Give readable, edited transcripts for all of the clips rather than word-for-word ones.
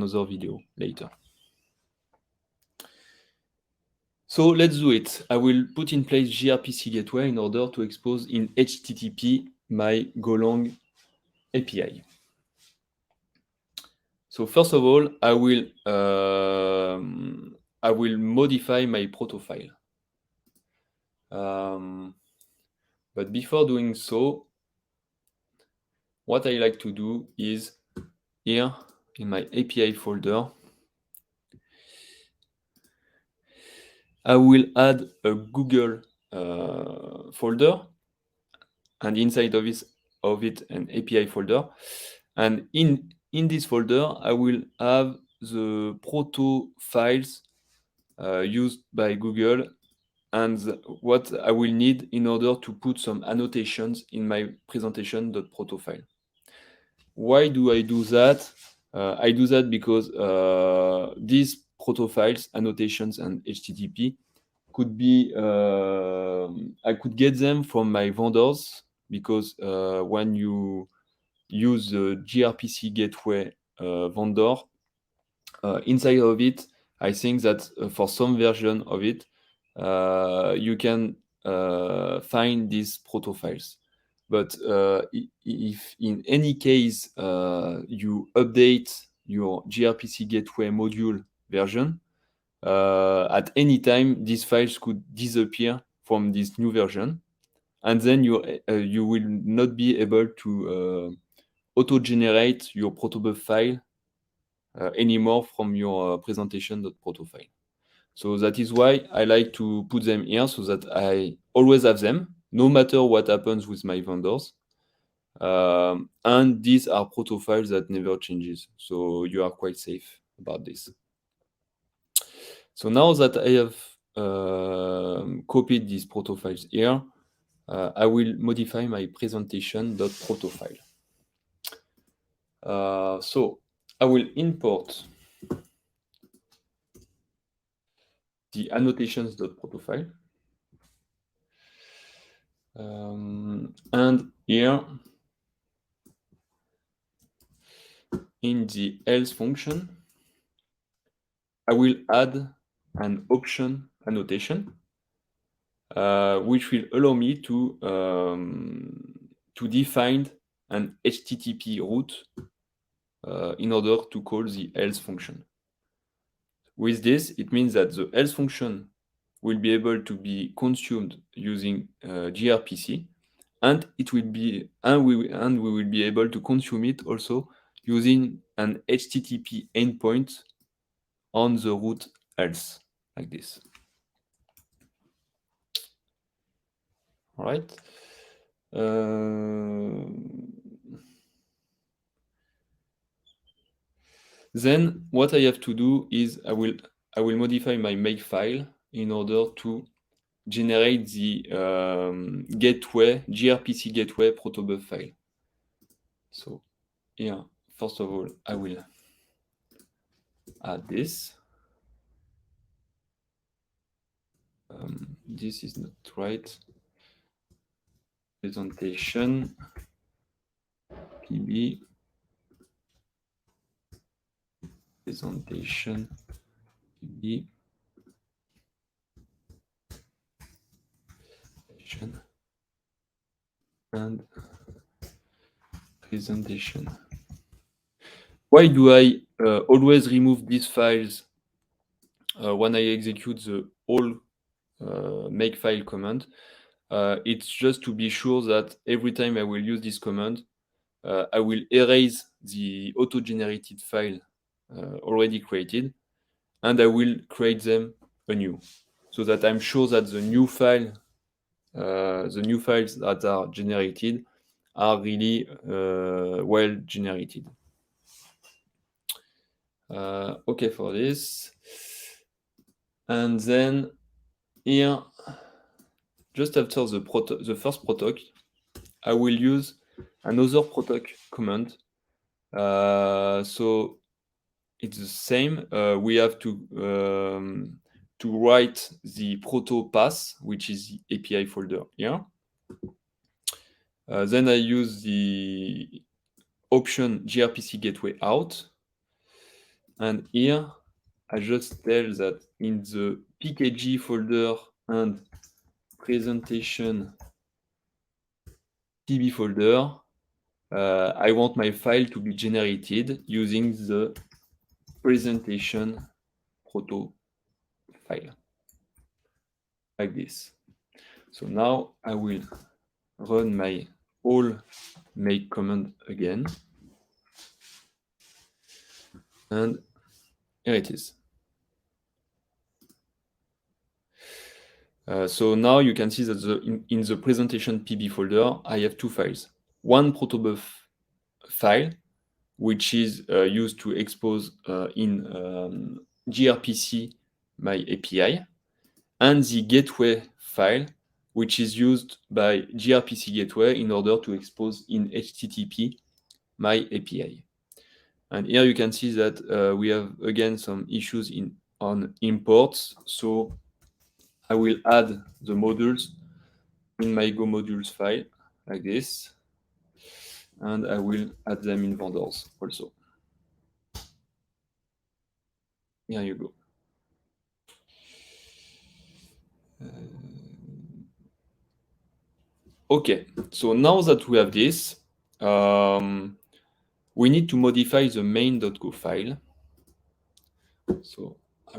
another video later. So let's do it. I will put in place gRPC gateway in order to expose in HTTP my Golang API. So first of all, I will modify my proto file. But before doing so, what I like to do is here in my API folder, I will add a Google folder, and inside of it an API folder. And in this folder, I will have the proto files used by Google and what I will need in order to put some annotations in my presentation.proto file. Why do I do that? I do that because these proto files, annotations, and HTTP could be, I could get them from my vendors because when you use the gRPC gateway vendor, inside of it, I think that for some version of it, you can find these proto files. But if in any case you update your gRPC gateway module version, at any time these files could disappear from this new version, and then you will not be able to auto-generate your protobuf file anymore from your presentation.proto file. So that is why I like to put them here so that I always have them, no matter what happens with my vendors. And these are proto files that never changes, so you are quite safe about this. So now that I have copied these proto files here, I will modify my presentation.proto file. So I will import the annotations.proto file. And here in the else function, I will add an option annotation, which will allow me to define an HTTP route in order to call the else function. With this, it means that the else function will be able to be consumed using gRPC, and it will be we will be able to consume it also using an HTTP endpoint on the route else, like this. All right. Then what I have to do is I will modify my makefile in order to generate the gRPC gateway protobuf file. So here, first of all, I will add this. This is not right. Presentation PB presentation PB and presentation. Why do I always remove these files when I execute the whole makefile command? It's just to be sure that every time I will use this command, I will erase the auto-generated file already created, and I will create them anew, so that I'm sure that the new files that are generated are really well generated. Okay for this. And then here, just after the first protoc, I will use another protoc command. So it's the same. We have to write the proto path, which is the API folder here. Then I use the option gRPC gateway out, And here, I just tell that in the pkg folder and presentation pb folder, I want my file to be generated using the presentation proto file, like this. So now I will run my all make command again. And here it is. So now you can see that in the presentation pb folder, I have two files. One protobuf file, which is used to expose in gRPC my API, and the gateway file, which is used by gRPC gateway in order to expose in HTTP my API. And here you can see that we have again some issues on imports. So I will add the modules in my Go modules file like this, and I will add them in vendors also. Here you go. Okay, so now that we have this, we need to modify the main.go file. So I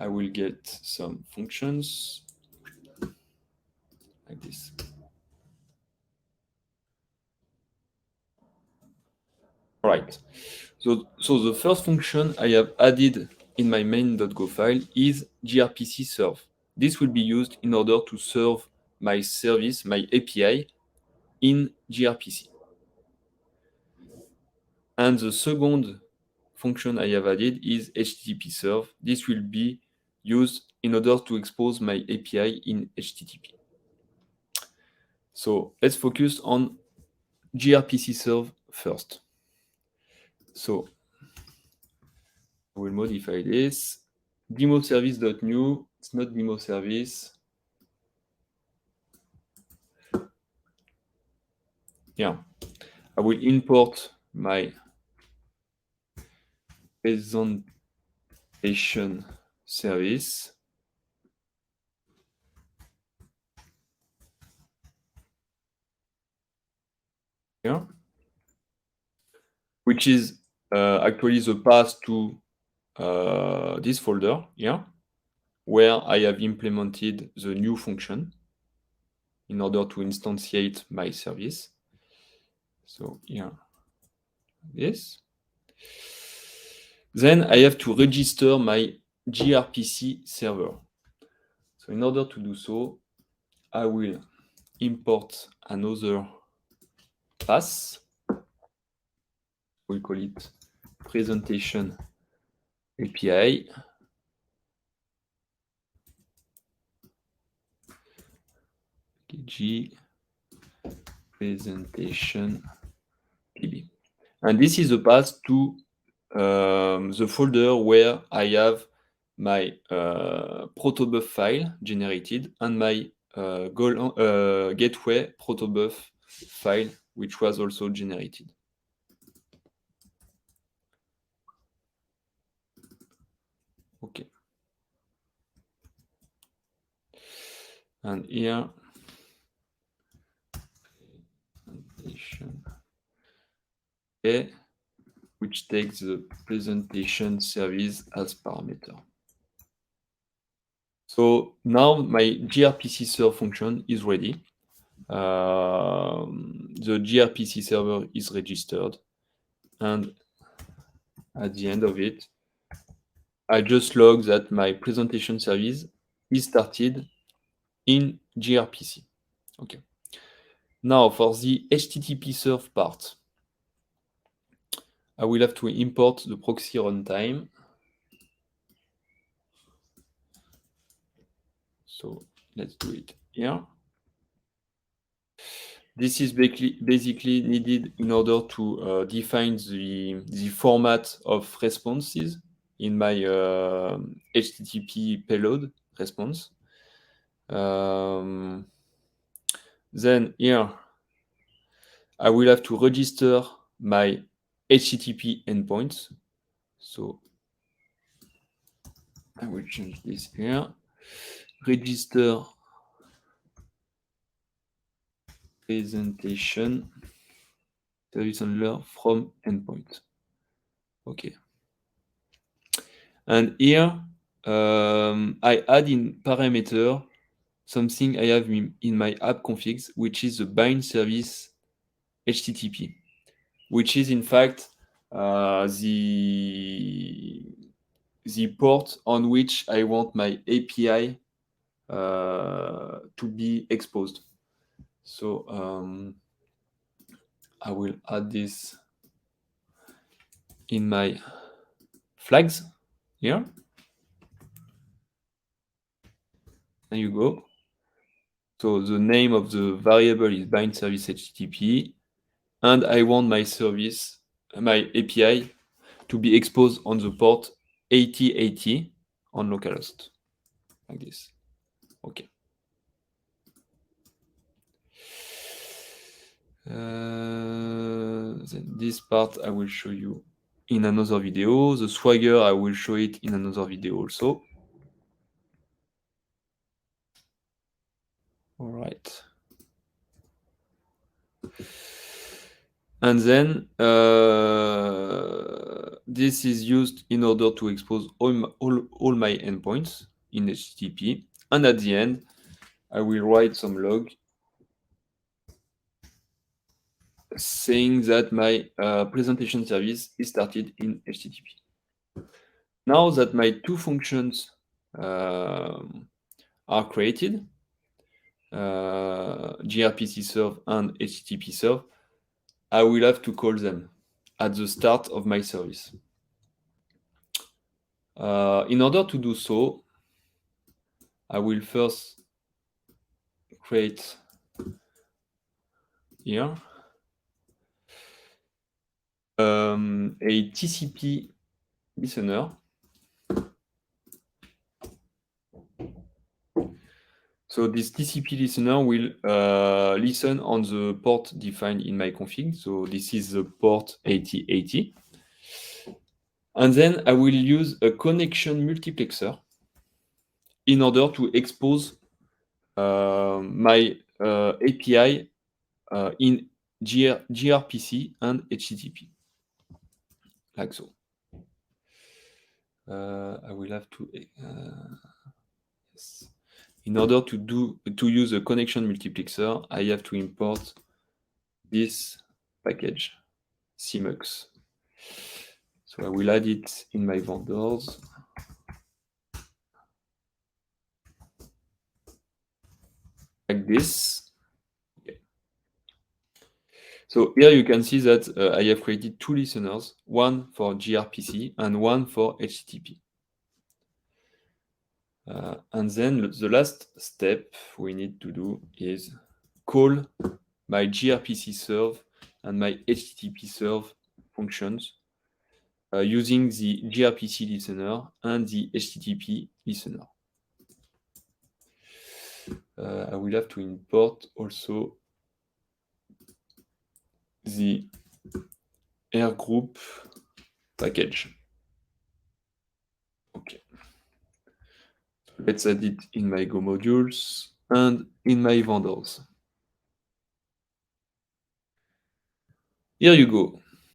will get some functions like this. All right. So the first function I have added in my main.go file is gRPC serve. This will be used in order to serve my service, my API, in gRPC. And the second function I have added is HTTP serve. This will be used in order to expose my API in HTTP. So let's focus on gRPC serve first. So I will modify this. Demo service.new, it's not demo service. Yeah, I will import my presentation service. Here, which is actually the path to this folder here, where I have implemented the new function in order to instantiate my service. So here, this. Then I have to register my gRPC server. So in order to do so, I will import another path. We'll call it presentation API. G presentation pb. And this is the path to the folder where I have my protobuf file generated and my gateway protobuf file, which was also generated. Okay. And here, okay, which takes the presentation service as parameter. So now my gRPC serve function is ready. The gRPC server is registered, and at the end of it, I just log that my presentation service is started in gRPC. Okay. Now for the HTTP serve part, I will have to import the proxy runtime. So let's do it here. This is basically needed in order to define the format of responses in my HTTP payload response. Then here, I will have to register my HTTP endpoints. So I will change this here. Register presentation service handler from endpoint. Okay. And here, I add in parameter something I have in my app configs, which is the bind service HTTP, which is in fact the port on which I want my API to be exposed. So I will add this in my flags here. There you go. So the name of the variable is bind service HTTP, and I want my service, my API, to be exposed on the port 8080 on localhost, like this. Okay. Then this part I will show you in another video. The Swagger, I will show it in another video also. All right. And then this is used in order to expose all my endpoints in HTTP. And at the end, I will write some log saying that my presentation service is started in HTTP. Now that my two functions are created, gRPC serve and HTTP serve, I will have to call them at the start of my service. In order to do so, I will first create here a TCP listener. So this TCP listener will listen on the port defined in my config. So this is the port 8080. And then I will use a connection multiplexer in order to expose my API in gRPC and HTTP, like so. I will have to yes. In order to use a connection multiplexer, I have to import this package, CMUX. So I will add it in my vendors. Like this. Okay. So here you can see that I have created two listeners, one for gRPC and one for HTTP. And then the last step we need to do is call my gRPC serve and my HTTP serve functions using the gRPC listener and the HTTP listener. I will have to import also the air group package. Okay. So let's add it in my Go modules and in my vendors. Here you go.